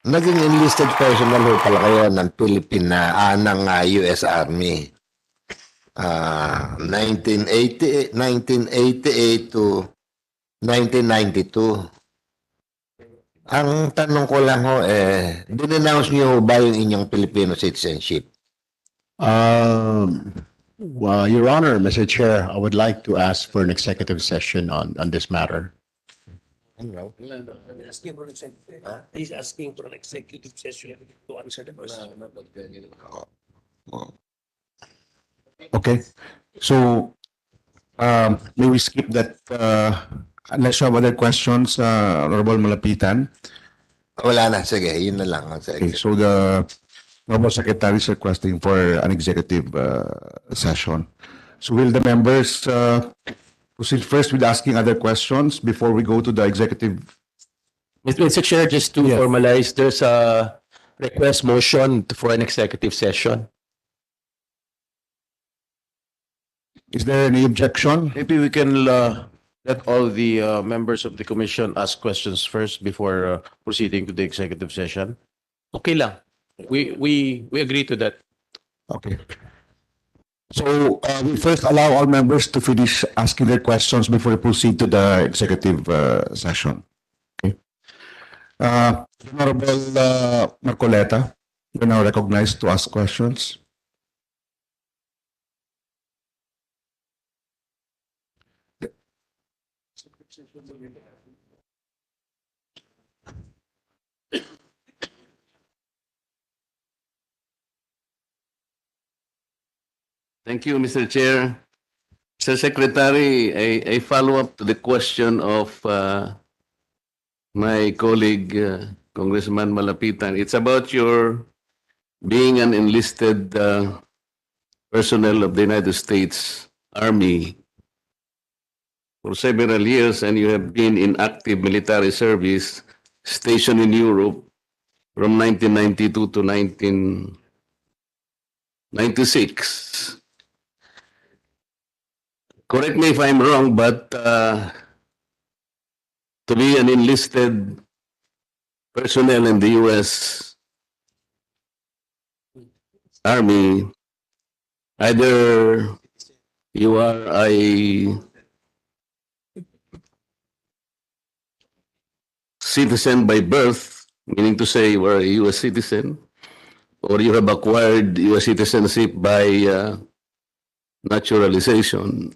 naging enlisted personnel ho pala kayo ng US Army. 1988 to 1992. Ang tanong ko lang ho, din-announce niyo ba yung inyong Filipino citizenship? Well, Your Honor, Mr. Chair, I would like to ask for an executive session on this matter. He's asking for an executive session to answer the question. Okay. So, may we skip that, unless you have other questions, Honorable Malapitan? Wala na, sige, yun na lang. Okay, so the Honorable Secretary is requesting for an executive session. So will the members proceed first with asking other questions before we go to the executive? Mr. Chair, just to formalize, there's a request motion for an executive session. Is there any objection? Maybe we can let all the members of the commission ask questions first before proceeding to the executive session. Okay lang. We agree to that. Okay. So we first allow all members to finish asking their questions before we proceed to the executive session. Okay. Honorable Marcoleta, you're now recognized to ask questions. Thank you, Mr. Chair. Mr. Secretary, a follow-up to the question of my colleague, Congressman Malapitan. It's about your being an enlisted personnel of the United States Army for several years, and you have been in active military service stationed in Europe from 1992 to 1996. Correct me if I'm wrong, but to be an enlisted personnel in the U.S. Army, either you are a citizen by birth, meaning to say you are a U.S. citizen, or you have acquired U.S. citizenship by naturalization,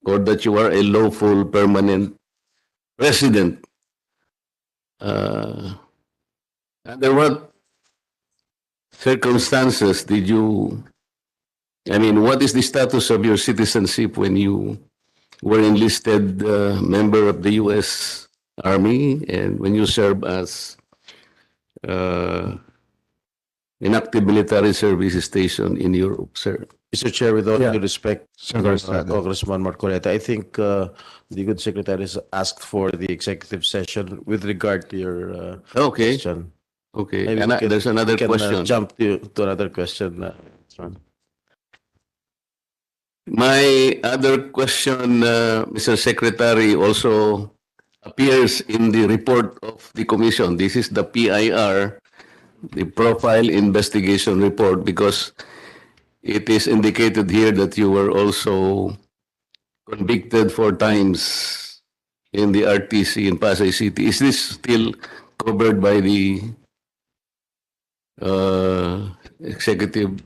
or that you are a lawful permanent resident. Under what circumstances did you, what is the status of your citizenship when you were enlisted member of the U.S. Army and when you serve as an active military service station in Europe, sir? Mr. Chair, with all due respect, Senator Congressman Marcoleta, I think the good secretary has asked for the executive session with regard to your Okay. question. Okay, Maybe and we can- there's another Can question. jump to another question. My other question, Mr. Secretary, also appears in the report of the commission. This is the PIR, the Profile Investigation Report, because it is indicated here that you were also convicted 4 times in the RTC in Pasay City. Is this still covered by the executive?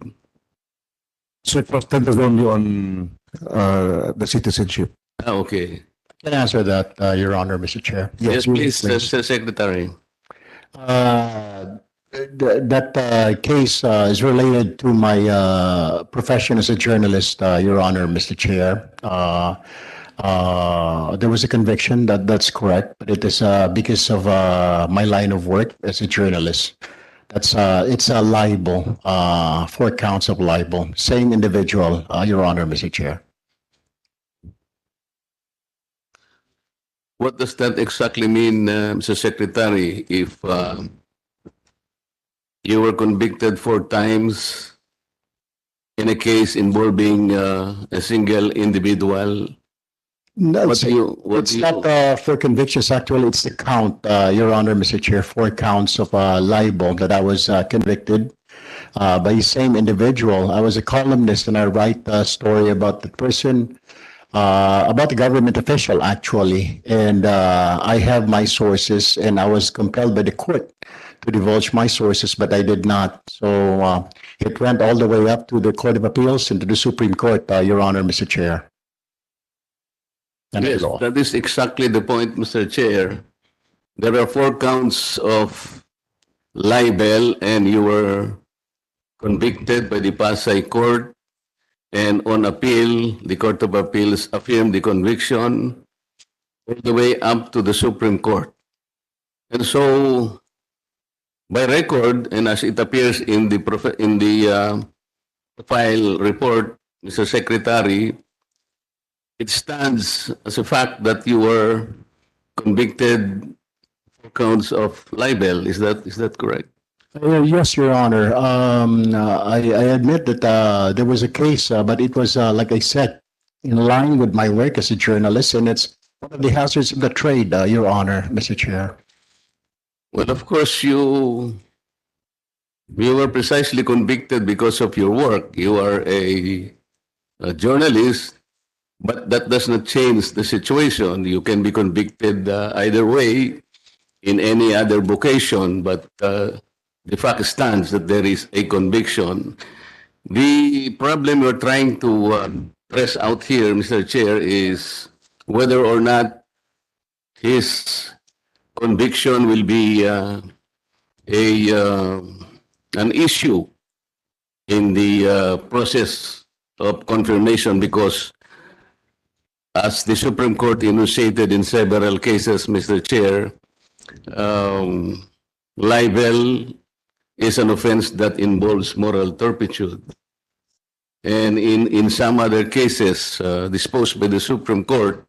So it was centered only on the citizenship. Okay. Can I answer that, Your Honor, Mr. Chair? Yes, please, Mr. Secretary. That case is related to my profession as a journalist, Your Honor, Mr. Chair. There was a conviction, that's correct, but it is because of my line of work as a journalist. It's a libel, 4 counts of libel. Same individual, Your Honor, Mr. Chair. What does that exactly mean, Mr. Secretary, if you were convicted 4 times in a case involving a single individual No, What do you- what it's do you- not for convictions. Actually, it's the count, Your Honor, Mr. Chair, 4 counts of libel that I was convicted by the same individual. I was a columnist and I write a story about the person, about the government official, actually. And I have my sources and I was compelled by the court to divulge my sources, but I did not. So it went all the way up to the Court of Appeals and to the Supreme Court, Your Honor, Mr. Chair. And Yes, law. that is exactly the point, Mr. Chair. There are 4 counts of libel and you were convicted by the Pasay Court, and on appeal, the Court of Appeals affirmed the conviction all the way up to the Supreme Court. And so, by record, and as it appears in the file report, Mr. Secretary, it stands as a fact that you were convicted 4 counts of libel. Is that correct? Yes, Your Honor. I admit that there was a case, but it was, like I said, in line with my work as a journalist, and it's one of the hazards of the trade, Your Honor, Mr. Chair. Well, of course, you were precisely convicted because of your work. You are a journalist, but that does not change the situation. You can be convicted either way in any other vocation, but the fact stands that there is a conviction. The problem we're trying to press out here, Mr. Chair, is whether or not his conviction will be an issue in the process of confirmation, because as the Supreme Court enunciated in several cases, Mr. Chair, libel is an offense that involves moral turpitude. And in some other cases disposed by the Supreme Court,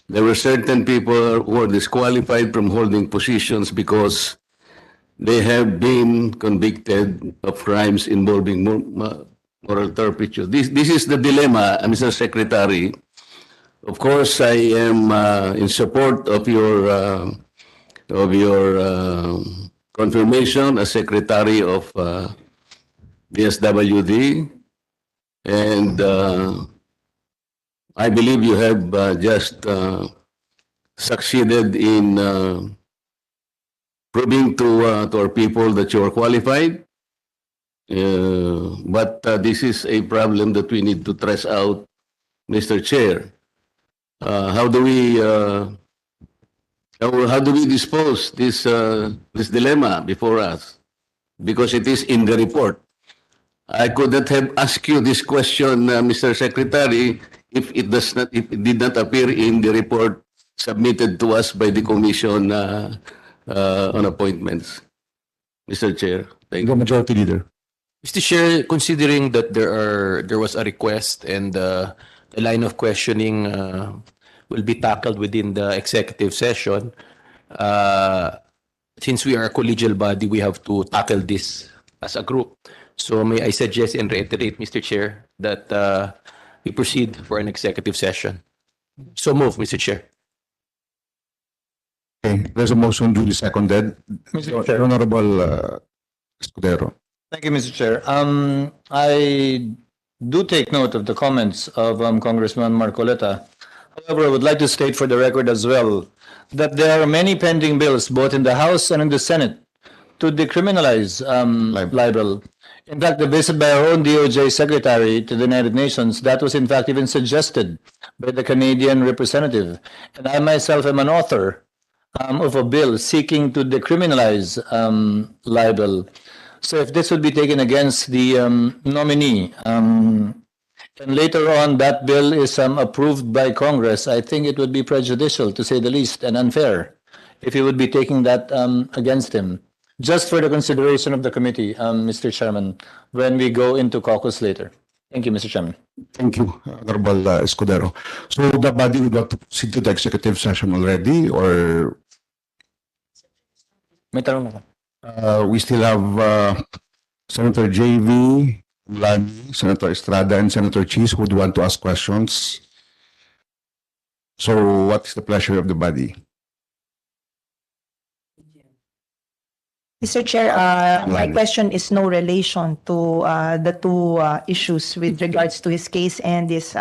there were certain people who were disqualified from holding positions because they have been convicted of crimes involving moral turpitude. This is the dilemma, Mr. Secretary. Of course, I am in support of your confirmation as Secretary of the SWD, and I believe you have just succeeded in proving to our people that you are qualified. But this is a problem that we need to trace out, Mr. Chair. How do we dispose this dilemma before us? Because it is in the report. I could not have asked you this question, Mr. Secretary, if it did not appear in the report submitted to us by the Commission on Appointments. Mr. Chair, thank you. Majority Leader. Mr. Chair, considering that there was a request and the line of questioning will be tackled within the executive session, since we are a collegial body, we have to tackle this as a group. So may I suggest and reiterate, Mr. Chair, that we proceed for an executive session. So move, Mr. Chair. Okay, there's a motion duly seconded. Mr. Chair. Honorable Escudero. Thank you, Mr. Chair. I do take note of the comments of Congressman Marcoleta. However, I would like to state for the record as well that there are many pending bills, both in the House and in the Senate, to decriminalize libel. In fact, the visit by our own DOJ Secretary to the United Nations, that was in fact even suggested by the Canadian representative. And I myself am an author of a bill seeking to decriminalize libel. So if this would be taken against the nominee, and later on that bill is approved by Congress, I think it would be prejudicial, to say the least, and unfair if he would be taking that against him. Just for the consideration of the committee, Mr. Chairman, when we go into caucus later. Thank you, Mr. Chairman. Thank you, Honorable Escudero. So the body would like to proceed to the executive session already, or May tanong ako. we still have Senator JV, Lani, Senator Estrada, and Senator Cheese who would want to ask questions. So what is the pleasure of the body? Mr. Chair, my question is no relation to the two issues with regards to his case and his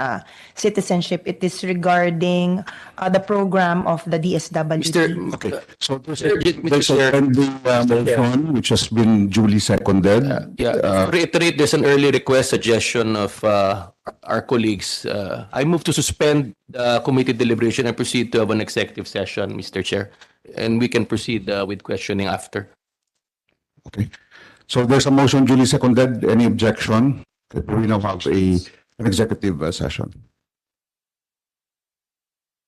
citizenship. It is regarding the program of the DSWD. Okay, so there's Mr. a Chair. pending motion which has been duly seconded. Yeah, reiterate, there's an early request suggestion of our colleagues. I move to suspend the committee deliberation and proceed to have an executive session, Mr. Chair. And we can proceed with questioning after. Okay, so there's a motion duly seconded. Any objection? Okay, we now have an executive session.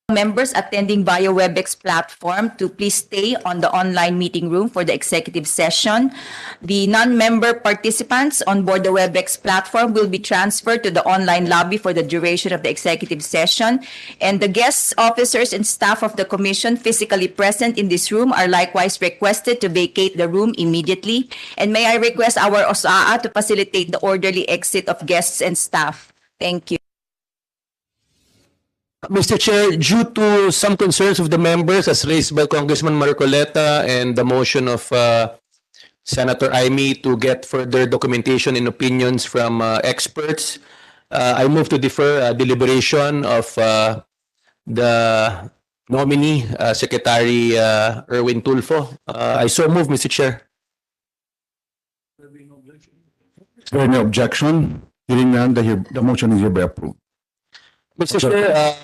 Members attending via WebEx platform to please stay on the online meeting room for the executive session. The non-member participants on board the WebEx platform will be transferred to the online lobby for the duration of the executive session. And the guests, officers, and staff of the commission physically present in this room are likewise requested to vacate the room immediately. And may I request our OSAA to facilitate the orderly exit of guests and staff. Thank you. Mr. Chair, due to some concerns of the members as raised by Congressman Marcoleta and the motion of Senator Aimee to get further documentation and opinions from experts, I move to defer deliberation of the nominee, Secretary Erwin Tulfo. I so move, Mr. Chair. Is there any objection? Hearing none, the motion is hereby approved. Mr. Chair,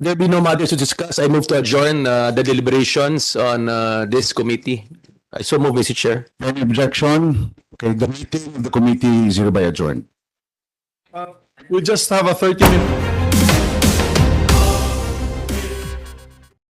there be no matters to discuss. I move to adjourn the deliberations on this committee. I so move, Mr. Chair. Any objection? Okay, the meeting of the committee is hereby adjourned. We just have a 30-minute.